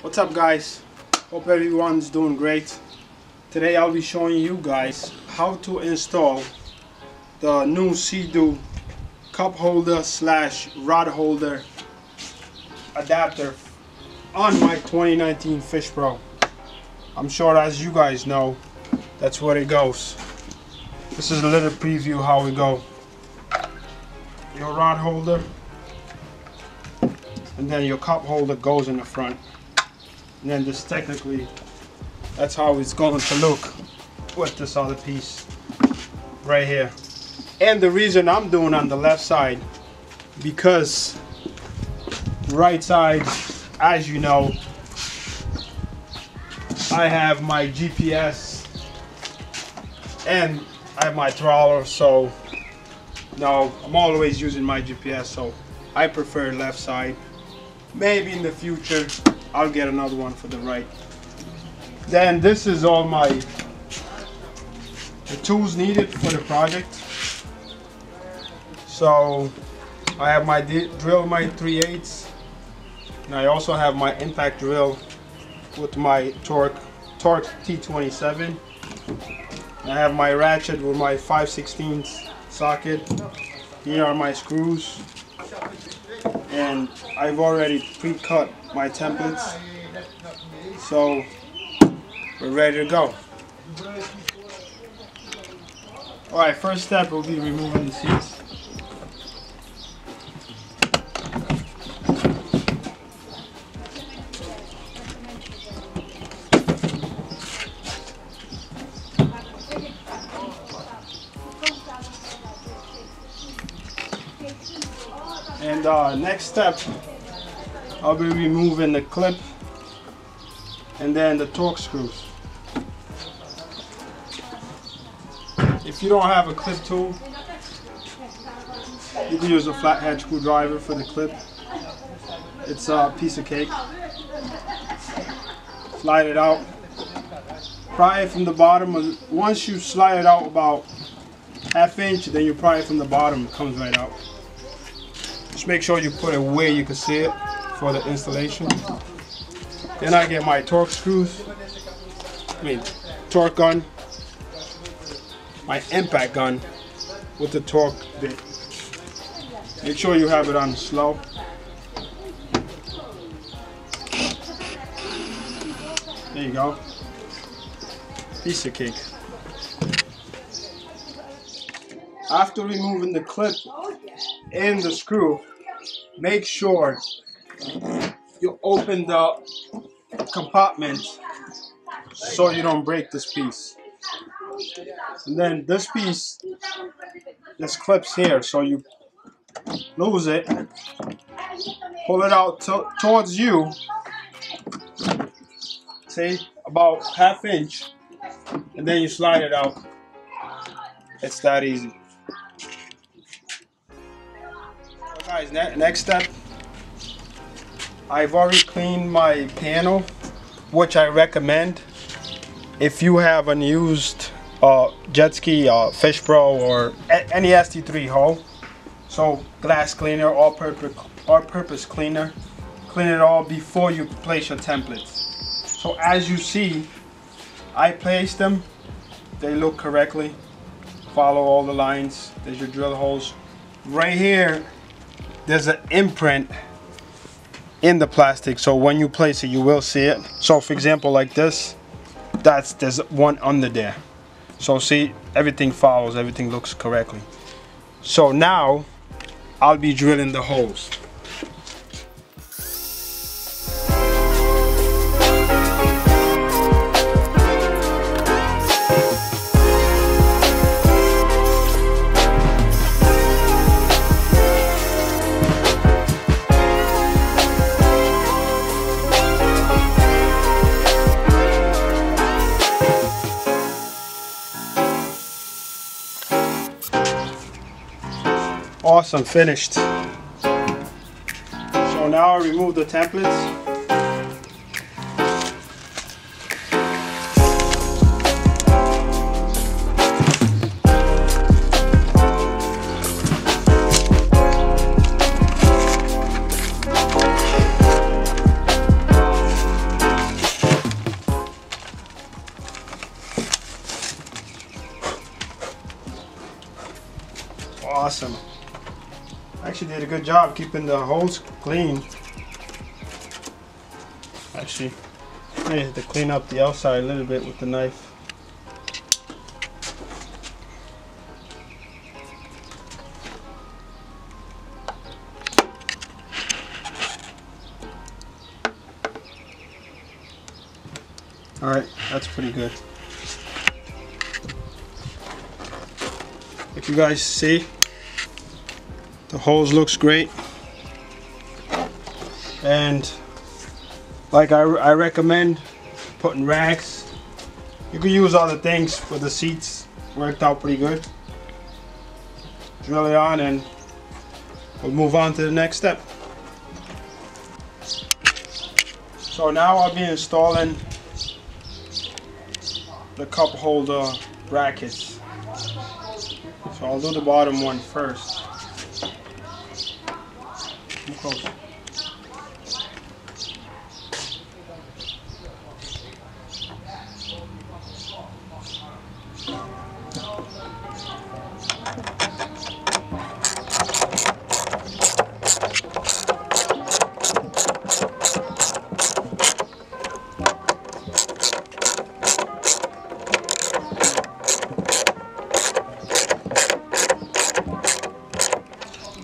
What's up, guys? Hope everyone's doing great. Today I'll be showing you guys how to install the new Seadoo cup holder / rod holder adapter on my 2019 Fish Pro. I'm sure, as you guys know, that's where it goes. This is a little preview how it go. Your rod holder, and then your cup holder goes in the front. And then this technically, that's how it's going to look with this other piece right here. And the reason I'm doing on the left side, because right side, as you know, I have my GPS and I have my trawler, so no, I'm always using my GPS, so I prefer left side. Maybe in the future I'll get another one for the right. Then this is all the tools needed for the project. So I have my drill, my 3/8, and I also have my impact drill with my torque T27. I have my ratchet with my 5/16 socket. Here are my screws, and I've already pre-cut my templates, so we're ready to go. Alright, first step will be removing the seats. And next step, I'll be removing the clip and then the torque screws. If you don't have a clip tool, you can use a flathead screwdriver for the clip. It's a piece of cake. Slide it out. Pry it from the bottom. Once you slide it out about ½ inch, then you pry it from the bottom, it comes right out. Just make sure you put it where you can see it for the installation. Then I get my torque screws, torque gun, my impact gun with the torque bit. Make sure you have it on slow. There you go. Piece of cake. After removing the clip and the screw, make sure you open the compartment so you don't break this piece. And then this piece, this clips here, so you lose it, pull it out towards you, say about ½ inch, and then you slide it out. It's that easy. Guys, next step, I've already cleaned my panel, which I recommend if you have an used jet ski, Fish Pro, or any ST3 hull. So glass cleaner, all-purpose cleaner, clean it all before you place your templates. So as you see, I placed them, they look correctly. Follow all the lines. There's your drill holes. Right here, there's an imprint in the plastic, so when you place it you will see it. So for example, like this, there's one under there. So see, everything follows, everything looks correctly. So now I'll be drilling the holes. Awesome, finished. So now I remove the templates. awesome. Actually did a good job keeping the holes clean. Actually, I had to clean up the outside a little bit with the knife. Alright, that's pretty good. If you guys see, the hose looks great. And like I recommend putting rags. You can use other things for the seats. Worked out pretty good. Drill it on and we'll move on to the next step. So now I'll be installing the cup holder brackets. So I'll do the bottom one first. Come close.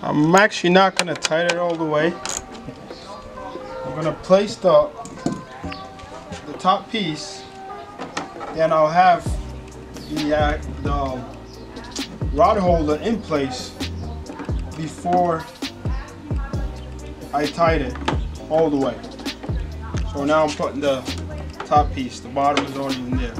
I'm actually not going to tighten it all the way. I'm going to place the top piece, then I'll have the rod holder in place before I tighten it all the way. So now I'm putting the top piece, the bottom is already in there.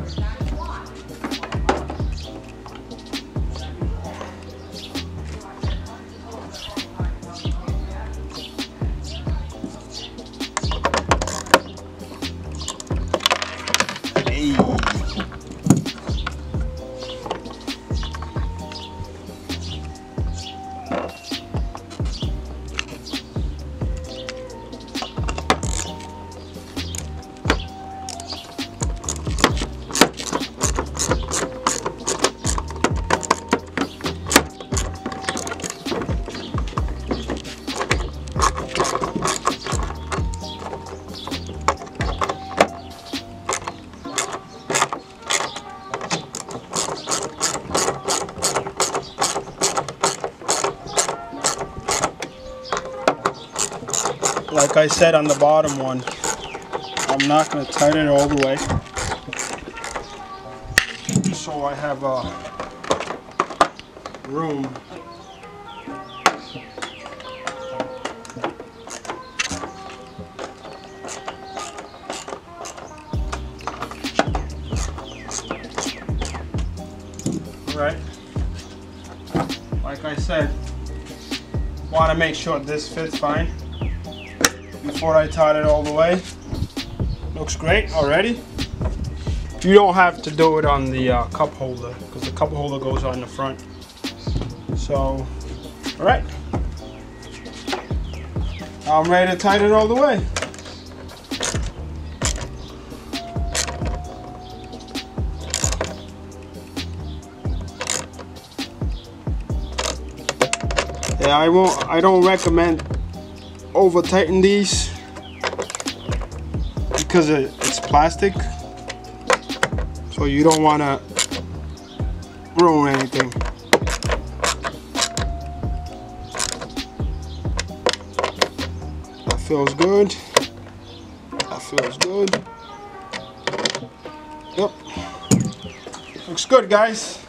Like I said on the bottom one, I'm not going to tighten it all the way, so I have room. Alright, like I said, want to make sure this fits fine before I tie it all the way. Looks great already. You don't have to do it on the cup holder because the cup holder goes on the front. So, alright. I'm ready to tighten it all the way. Yeah, I don't recommend over tighten these because it's plastic, so you don't want to ruin anything. That feels good. That feels good. Yep. Looks good, guys.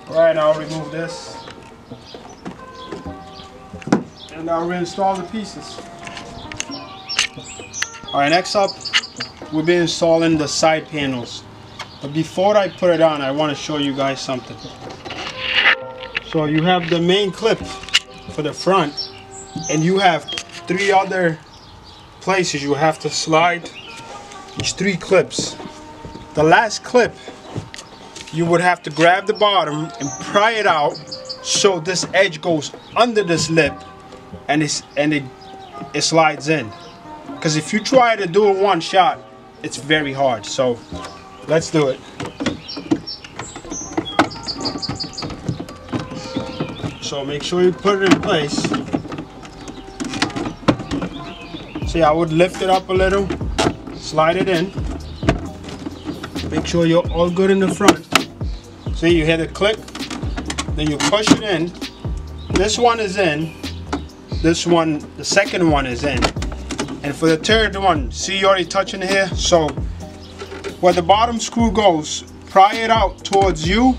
Alright, I'll remove this. And I'll reinstall the pieces. Alright, next up, we'll be installing the side panels. But before I put it on, I want to show you guys something. So you have the main clip for the front, and you have 3 other places you have to slide these 3 clips. The last clip, you would have to grab the bottom and pry it out so this edge goes under this lip and it slides in. Because if you try to do it one shot, it's very hard. So let's do it. So make sure you put it in place. See, I would lift it up a little, slide it in. Make sure you're all good in the front. See, you hear the click, then you push it in. This one is in. This one, the second one is in. And for the third one, see, you're already touching here. So where the bottom screw goes, pry it out towards you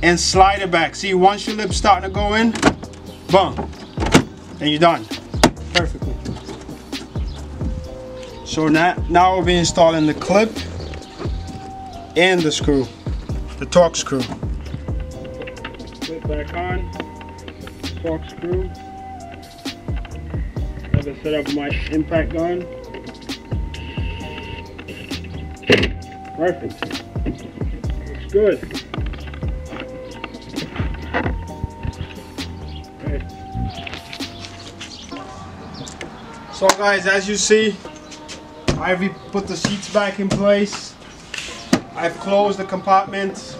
and slide it back. See, once your lip's starting to go in, boom, and you're done. Perfectly. So now we'll be installing the clip and the screw, the torque screw. Clip back on, torque screw. Have it set up my impact gun. Perfect. Looks good. Okay. So guys, as you see, I've put the seats back in place. I've closed the compartment.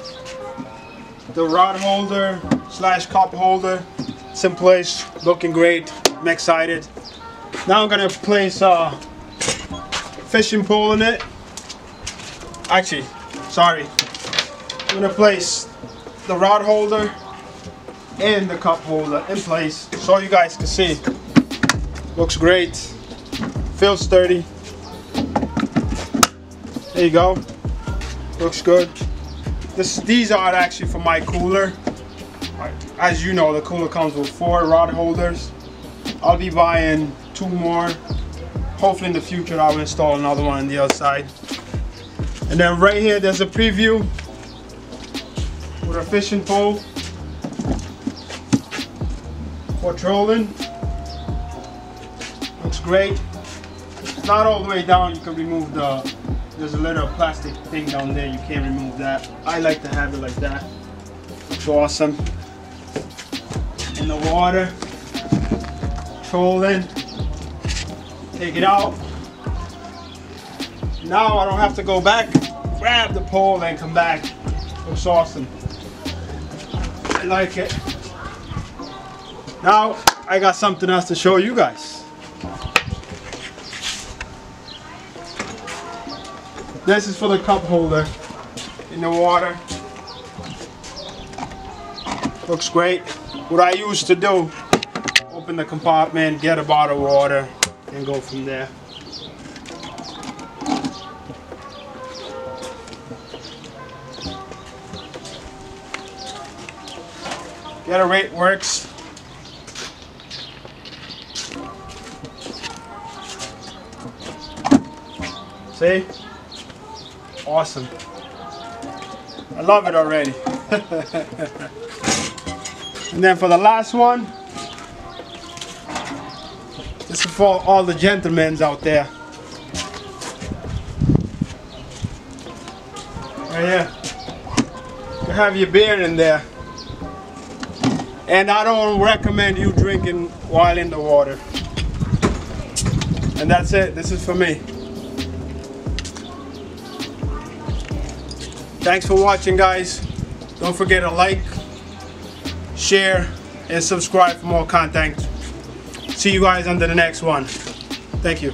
The rod holder / cup holder, it's in place, looking great. I'm excited. Now I'm gonna place a fishing pole in it. Actually, sorry. I'm gonna place the rod holder and the cup holder in place so you guys can see. Looks great. Feels sturdy. There you go. Looks good. These are actually for my cooler. As you know, the cooler comes with 4 rod holders. I'll be buying 2 more. Hopefully in the future I'll install another one on the other side. And then right here there's a preview with a fishing pole for trolling. Looks great. It's not all the way down. You can remove there's a little plastic thing down there. You can't remove that. I like to have it like that. Looks awesome. In the water, trolling. Take it out. Now I don't have to go back, grab the pole and come back. Looks awesome. I like it. Now I got something else to show you guys. This is for the cup holder in the water. Looks great. What I used to do, open the compartment, get a bottle of water, and go from there. Get a rate works. See? Awesome. I love it already. And then for the last one, this is for all the gentlemen out there. Right here. You have your beer in there. And I don't recommend you drinking while in the water. And that's it. This is for me. Thanks for watching, guys. Don't forget to like, share, and subscribe for more content. See you guys on the next one. Thank you.